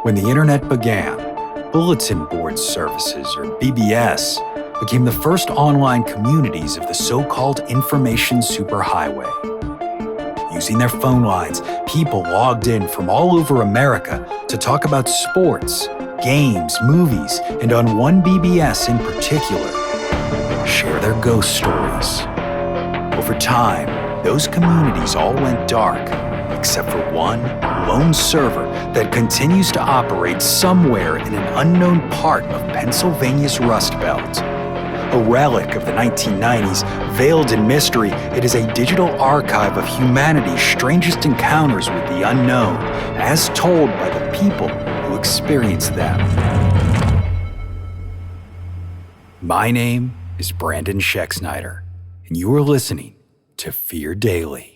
When the internet began, bulletin board services, or BBS, became the first online communities of the so-called information superhighway. Using their phone lines, people logged in from all over America to talk about sports, games, movies, and on one BBS in particular, share their ghost stories. Over time, those communities all went dark, except for one lone server that continues to operate somewhere in an unknown part of Pennsylvania's Rust Belt. A relic of the 1990s, veiled in mystery, it is a digital archive of humanity's strangest encounters with the unknown, as told by the people who experienced them. My name is Brandon Schexnayder, and you are listening to Fear Daily.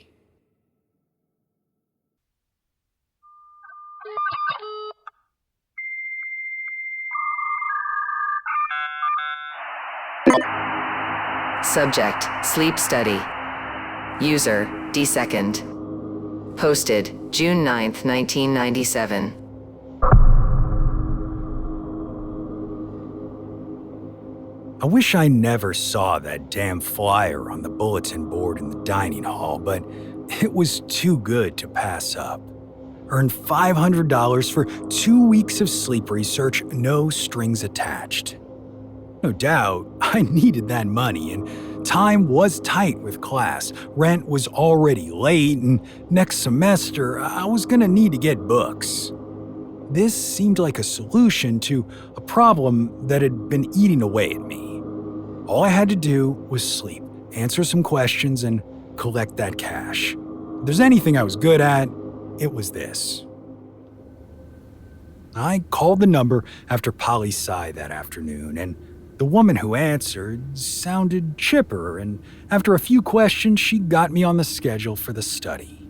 Subject, sleep study. User, D2nd. Posted, June 9th, 1997. I wish I never saw that damn flyer on the bulletin board in the dining hall, but it was too good to pass up. Earn $500 for 2 weeks of sleep research, no strings attached. No doubt, I needed that money, and time was tight with class. Rent was already late, and next semester, I was gonna need to get books. This seemed like a solution to a problem that had been eating away at me. All I had to do was sleep, answer some questions, and collect that cash. If there's anything I was good at, it was this. I called the number after poli-sci that afternoon, and the woman who answered sounded chipper, and after a few questions, she got me on the schedule for the study.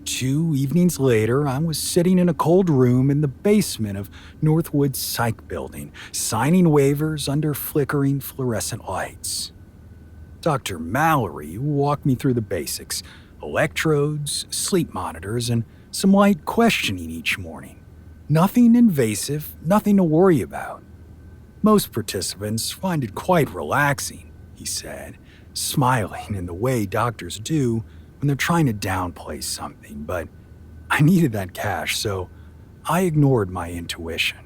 2 evenings later, I was sitting in a cold room in the basement of Northwood's psych building, signing waivers under flickering fluorescent lights. Dr. Mallory walked me through the basics: electrodes, sleep monitors, and some light questioning each morning. Nothing invasive, nothing to worry about. Most participants find it quite relaxing, he said, smiling in the way doctors do when they're trying to downplay something, but I needed that cash, so I ignored my intuition.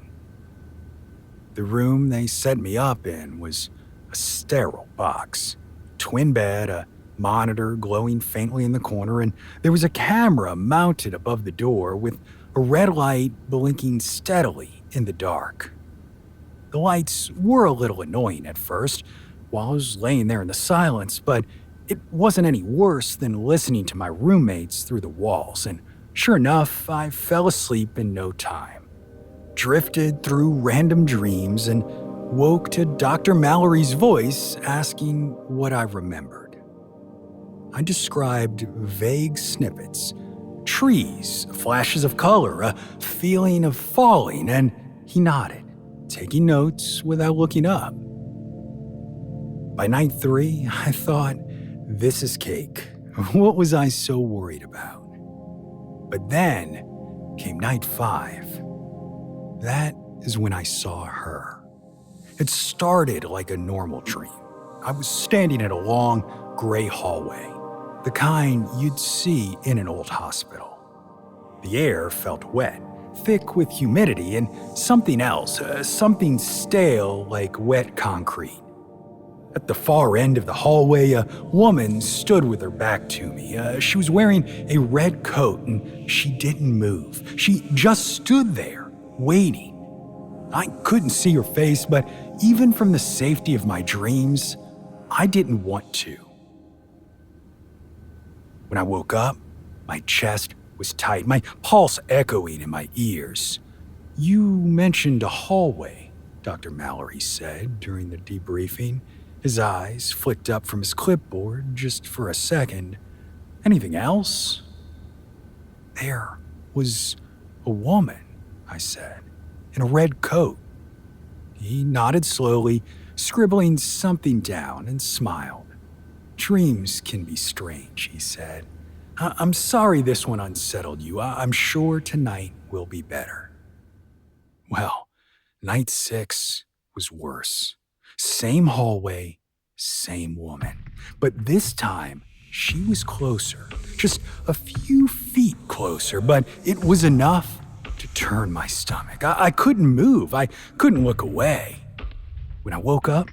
The room they set me up in was a sterile box. Twin bed, a monitor glowing faintly in the corner, and there was a camera mounted above the door with a red light blinking steadily in the dark. The lights were a little annoying at first, while I was laying there in the silence, but it wasn't any worse than listening to my roommates through the walls, and sure enough, I fell asleep in no time. Drifted through random dreams and woke to Dr. Mallory's voice asking what I remembered. I described vague snippets, trees, flashes of color, a feeling of falling, and he nodded, taking notes without looking up. By night 3, I thought, this is cake. What was I so worried about? But then came night 5. That is when I saw her. It started like a normal dream. I was standing in a long, gray hallway, the kind you'd see in an old hospital. The air felt wet, thick with humidity, and something else, something stale like wet concrete. At the far end of the hallway, a woman stood with her back to me. She was wearing a red coat, and she didn't move. She just stood there, waiting. I couldn't see her face, but even from the safety of my dreams, I didn't want to. When I woke up, my chest was tight, my pulse echoing in my ears. You mentioned a hallway, Dr. Mallory said during the debriefing. His eyes flicked up from his clipboard just for a second. Anything else? There was a woman, I said, in a red coat. He nodded slowly, scribbling something down, and smiled. Dreams can be strange, he said. I'm sorry this one unsettled you. I'm sure tonight will be better. Well, night 6 was worse. Same hallway, same woman. But this time, she was closer. Just a few feet closer, but it was enough to turn my stomach. I couldn't move. I couldn't look away. When I woke up,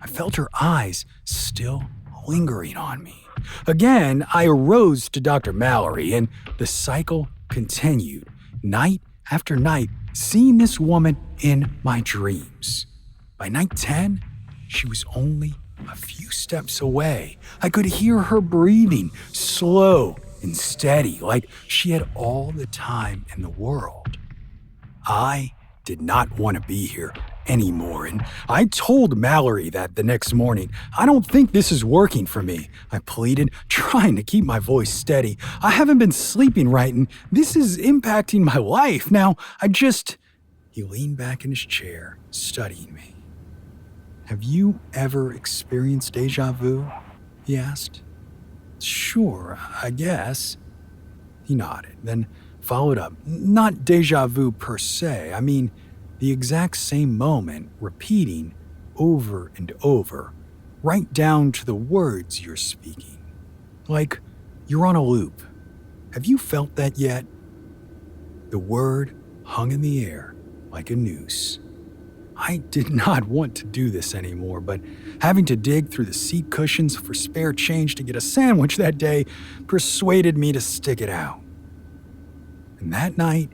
I felt her eyes still lingering on me. Again, I arose to Dr. Mallory, and the cycle continued, night after night, seeing this woman in my dreams. By night 10, she was only a few steps away. I could hear her breathing, slow and steady, like she had all the time in the world. I did not want to be here anymore, and I told Mallory that the next morning. I don't think this is working for me, I pleaded, trying to keep my voice steady. I haven't been sleeping right, and this is impacting my life. Now, He leaned back in his chair, studying me. Have you ever experienced deja vu? He asked. Sure, I guess. He nodded, then followed up. Not deja vu per se. I mean, the exact same moment repeating over and over, right down to the words you're speaking. Like you're on a loop. Have you felt that yet? The word hung in the air like a noose. I did not want to do this anymore, but having to dig through the seat cushions for spare change to get a sandwich that day persuaded me to stick it out. And that night,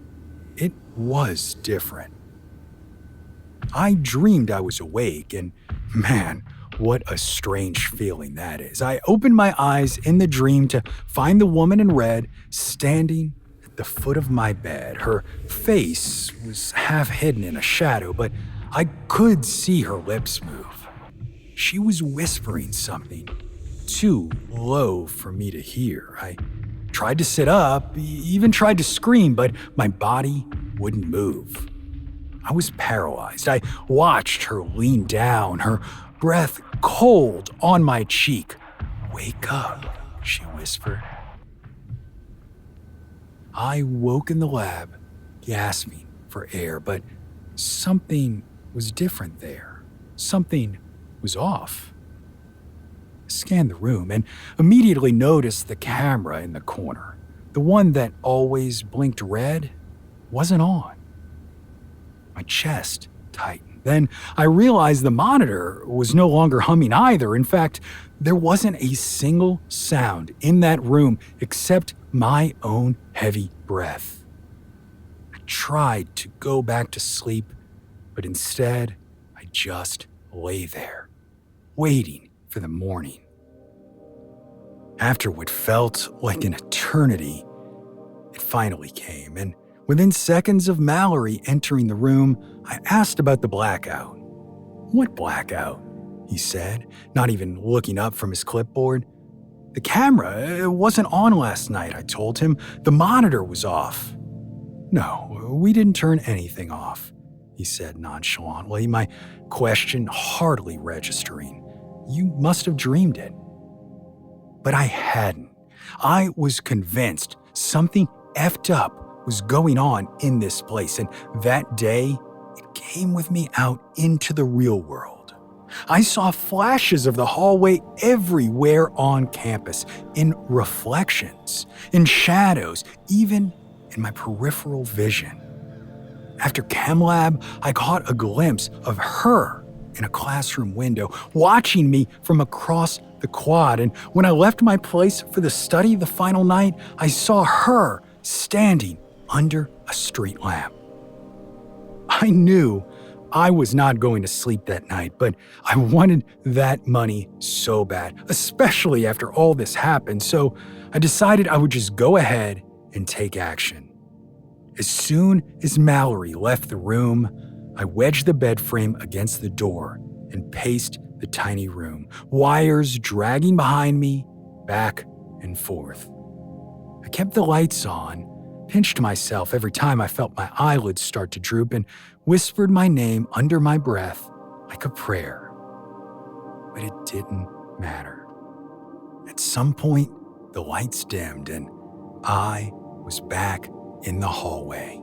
it was different. I dreamed I was awake, and man, what a strange feeling that is. I opened my eyes in the dream to find the woman in red standing at the foot of my bed. Her face was half hidden in a shadow, but I could see her lips move. She was whispering something, too low for me to hear. I tried to sit up, even tried to scream, but my body wouldn't move. I was paralyzed. I watched her lean down, her breath cold on my cheek. Wake up, she whispered. I woke in the lab, gasping for air, but something was different there. Something was off. I scanned the room and immediately noticed the camera in the corner. The one that always blinked red wasn't on. My chest tightened. Then I realized the monitor was no longer humming either. In fact, there wasn't a single sound in that room except my own heavy breath. I tried to go back to sleep, but instead, I just lay there, waiting for the morning. After what felt like an eternity, it finally came, and within seconds of Mallory entering the room, I asked about the blackout. What blackout? He said, not even looking up from his clipboard. The camera, it wasn't on last night, I told him. The monitor was off. No, we didn't turn anything off, he said nonchalantly, my question hardly registering. You must have dreamed it. But I hadn't. I was convinced something effed up was going on in this place, and that day, it came with me out into the real world. I saw flashes of the hallway everywhere on campus, in reflections, in shadows, even in my peripheral vision. After Chem Lab, I caught a glimpse of her in a classroom window, watching me from across the quad, and when I left my place for the study the final night, I saw her standing under a street lamp. I knew I was not going to sleep that night, but I wanted that money so bad, especially after all this happened, so I decided I would just go ahead and take action. As soon as Mallory left the room, I wedged the bed frame against the door and paced the tiny room, wires dragging behind me, back and forth. I kept the lights on, pinched myself every time I felt my eyelids start to droop, and whispered my name under my breath like a prayer. But it didn't matter. At some point, the lights dimmed and I was back in the hallway.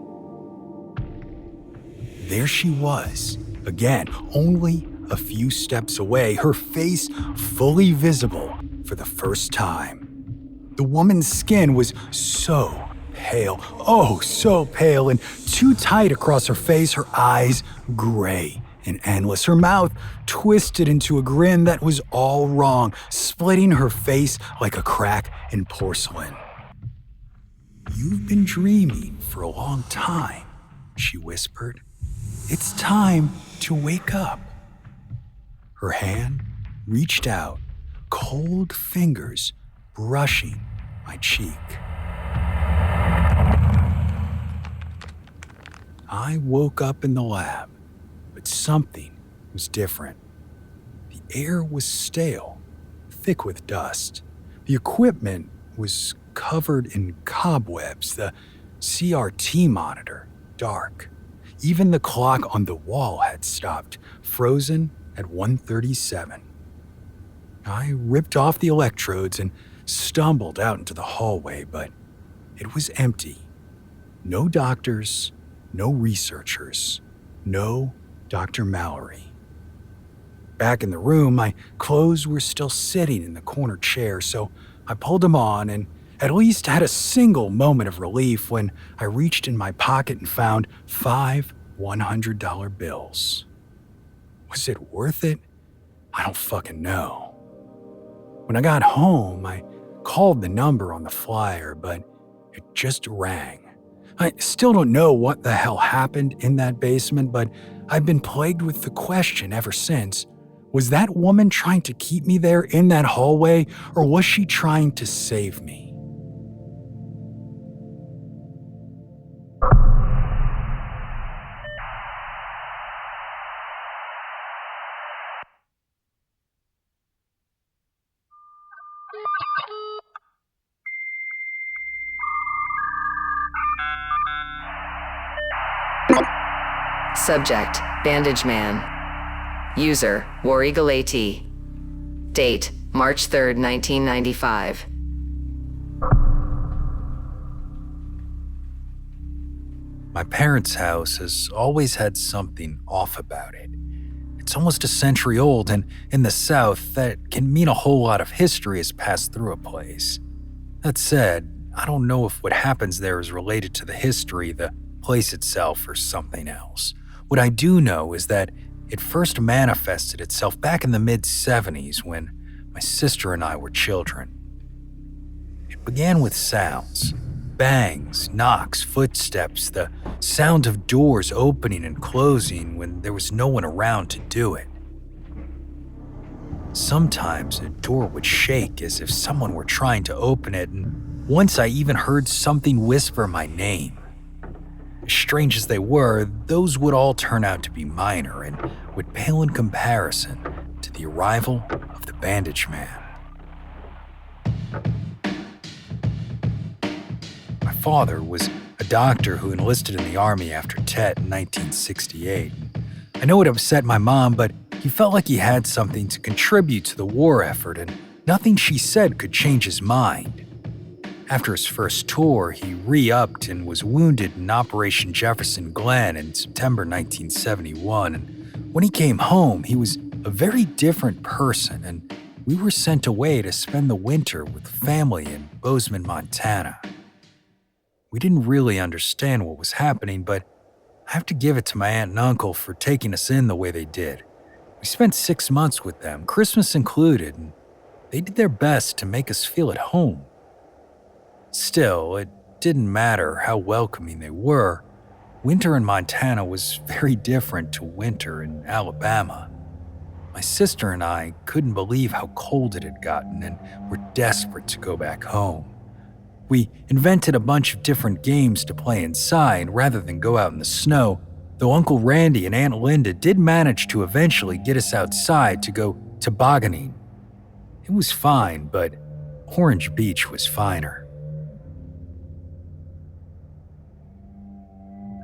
there she was, again, only a few steps away, her face fully visible for the first time. The woman's skin was so pale, oh, so pale, and too tight across her face, her eyes gray and endless, her mouth twisted into a grin that was all wrong, splitting her face like a crack in porcelain. "You've been dreaming for a long time," she whispered. "It's time to wake up." Her hand reached out, cold fingers brushing my cheek. I woke up in the lab, but something was different. The air was stale, thick with dust. The equipment was covered in cobwebs, the CRT monitor dark. Even the clock on the wall had stopped, frozen at 1:37. I ripped off the electrodes and stumbled out into the hallway, but it was empty. No doctors, no researchers, no Dr. Mallory. Back in the room, my clothes were still sitting in the corner chair, so I pulled them on and at least had a single moment of relief when I reached in my pocket and found 5 $100 bills. Was it worth it? I don't fucking know. When I got home, I called the number on the flyer, but it just rang. I still don't know what the hell happened in that basement, but I've been plagued with the question ever since. Was that woman trying to keep me there in that hallway, or was she trying to save me? Subject, Bandage Man. User, Warigalati. Date, March 3rd, 1995. My parents' house has always had something off about it. It's almost a century old, and in the South, that can mean a whole lot of history has passed through a place. That said, I don't know if what happens there is related to the history, the place itself, or something else. What I do know is that it first manifested itself back in the mid-70s when my sister and I were children. It began with sounds. Bangs, knocks, footsteps, the sound of doors opening and closing when there was no one around to do it. Sometimes a door would shake as if someone were trying to open it, and once I even heard something whisper my name. As strange as they were, those would all turn out to be minor and would pale in comparison to the arrival of the Bandage Man. My father was a doctor who enlisted in the Army after Tet in 1968. I know it upset my mom, but he felt like he had something to contribute to the war effort, and nothing she said could change his mind. After his first tour, he re-upped and was wounded in Operation Jefferson Glen in September 1971. And when he came home, he was a very different person, and we were sent away to spend the winter with family in Bozeman, Montana. We didn't really understand what was happening, but I have to give it to my aunt and uncle for taking us in the way they did. We spent 6 months with them, Christmas included, and they did their best to make us feel at home. Still, it didn't matter how welcoming they were. Winter in Montana was very different to winter in Alabama. My sister and I couldn't believe how cold it had gotten and were desperate to go back home. We invented a bunch of different games to play inside rather than go out in the snow, though Uncle Randy and Aunt Linda did manage to eventually get us outside to go tobogganing. It was fine, but Orange Beach was finer.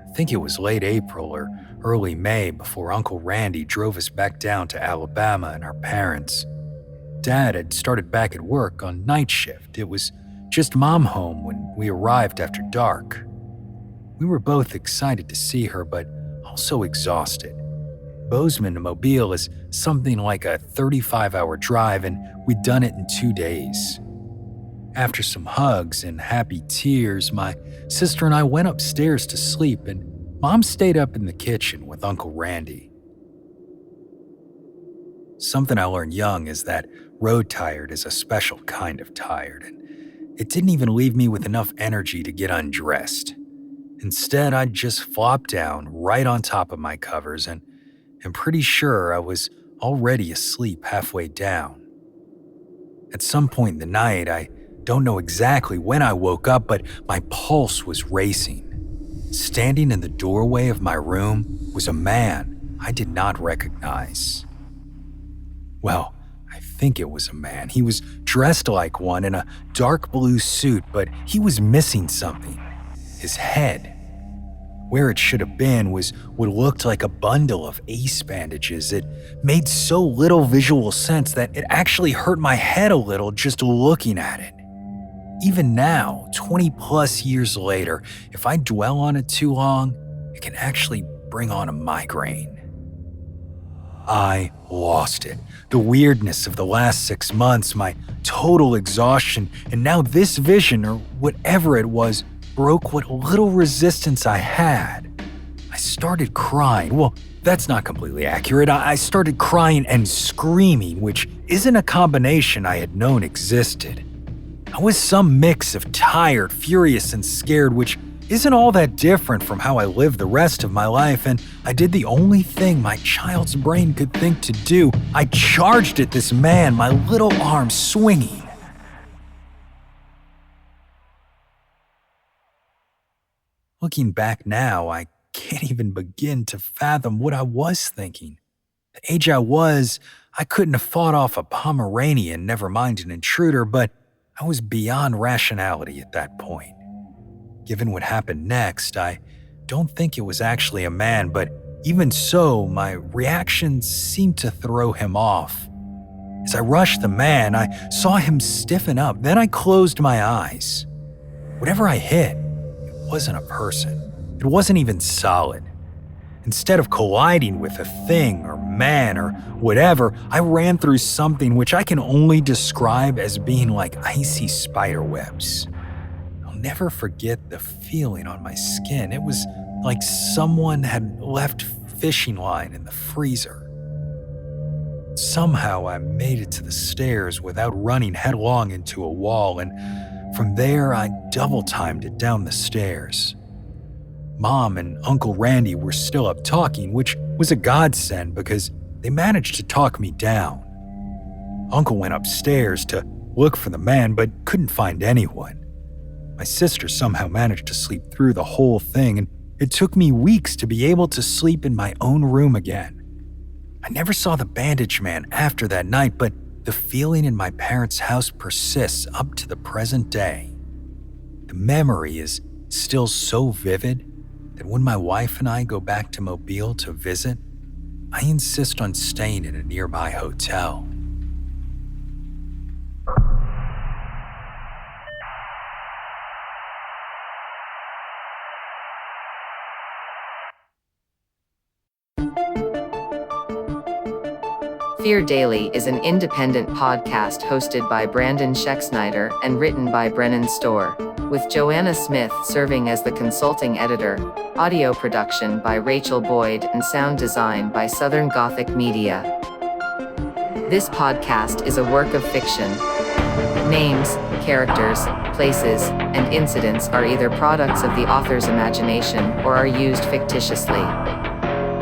I think it was late April or early May before Uncle Randy drove us back down to Alabama and our parents. Dad had started back at work on night shift. It was just Mom home when we arrived after dark. We were both excited to see her, but also exhausted. Bozeman to Mobile is something like a 35-hour drive, and we'd done it in 2 days. After some hugs and happy tears, my sister and I went upstairs to sleep, and Mom stayed up in the kitchen with Uncle Randy. Something I learned young is that road tired is a special kind of tired, and it didn't even leave me with enough energy to get undressed. Instead, I just flopped down right on top of my covers, and I'm pretty sure I was already asleep halfway down. At some point in the night, I don't know exactly when I woke up, but my pulse was racing. Standing in the doorway of my room was a man I did not recognize. Well, I think it was a man. He was dressed like one in a dark blue suit, but he was missing something. His head. Where it should have been was what looked like a bundle of ace bandages. It made so little visual sense that it actually hurt my head a little just looking at it. Even now, 20 plus years later, if I dwell on it too long, it can actually bring on a migraine. I lost it. The weirdness of the last 6 months, my total exhaustion, and now this vision, or whatever it was, broke what little resistance I had. I started crying. Well, that's not completely accurate. I started crying and screaming, which isn't a combination I had known existed. I was some mix of tired, furious, and scared, which isn't all that different from how I lived the rest of my life, and I did the only thing my child's brain could think to do. I charged at this man, my little arm swinging. Looking back now, I can't even begin to fathom what I was thinking. The age I was, I couldn't have fought off a Pomeranian, never mind an intruder, but I was beyond rationality at that point. Given what happened next, I don't think it was actually a man, but even so, my reaction seemed to throw him off. As I rushed the man, I saw him stiffen up, then I closed my eyes. Whatever I hit, it wasn't a person. It wasn't even solid. Instead of colliding with a thing or man or whatever, I ran through something which I can only describe as being like icy spider webs. I'll never forget the feeling on my skin. It was like someone had left fishing line in the freezer. Somehow I made it to the stairs without running headlong into a wall, and from there I double-timed it down the stairs. Mom and Uncle Randy were still up talking, which was a godsend because they managed to talk me down. Uncle went upstairs to look for the man but couldn't find anyone. My sister somehow managed to sleep through the whole thing, and it took me weeks to be able to sleep in my own room again. I never saw the Bandage Man after that night, but the feeling in my parents' house persists up to the present day. The memory is still so vivid that when my wife and I go back to Mobile to visit, I insist on staying in a nearby hotel. Fear Daily is an independent podcast hosted by Brandon Schexnayder and written by Brennan Storr, with Joanna Smith serving as the consulting editor, audio production by Rachel Boyd, and sound design by Southern Gothic Media. This podcast is a work of fiction. Names, characters, places, and incidents are either products of the author's imagination or are used fictitiously.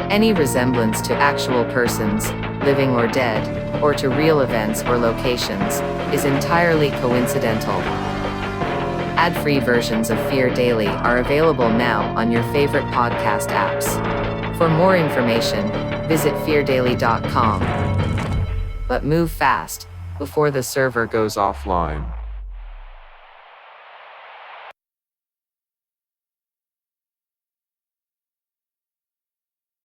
Any resemblance to actual persons, living or dead, or to real events or locations, is entirely coincidental. Ad-free versions of Fear Daily are available now on your favorite podcast apps. For more information, visit feardaily.com. But move fast, before the server goes offline.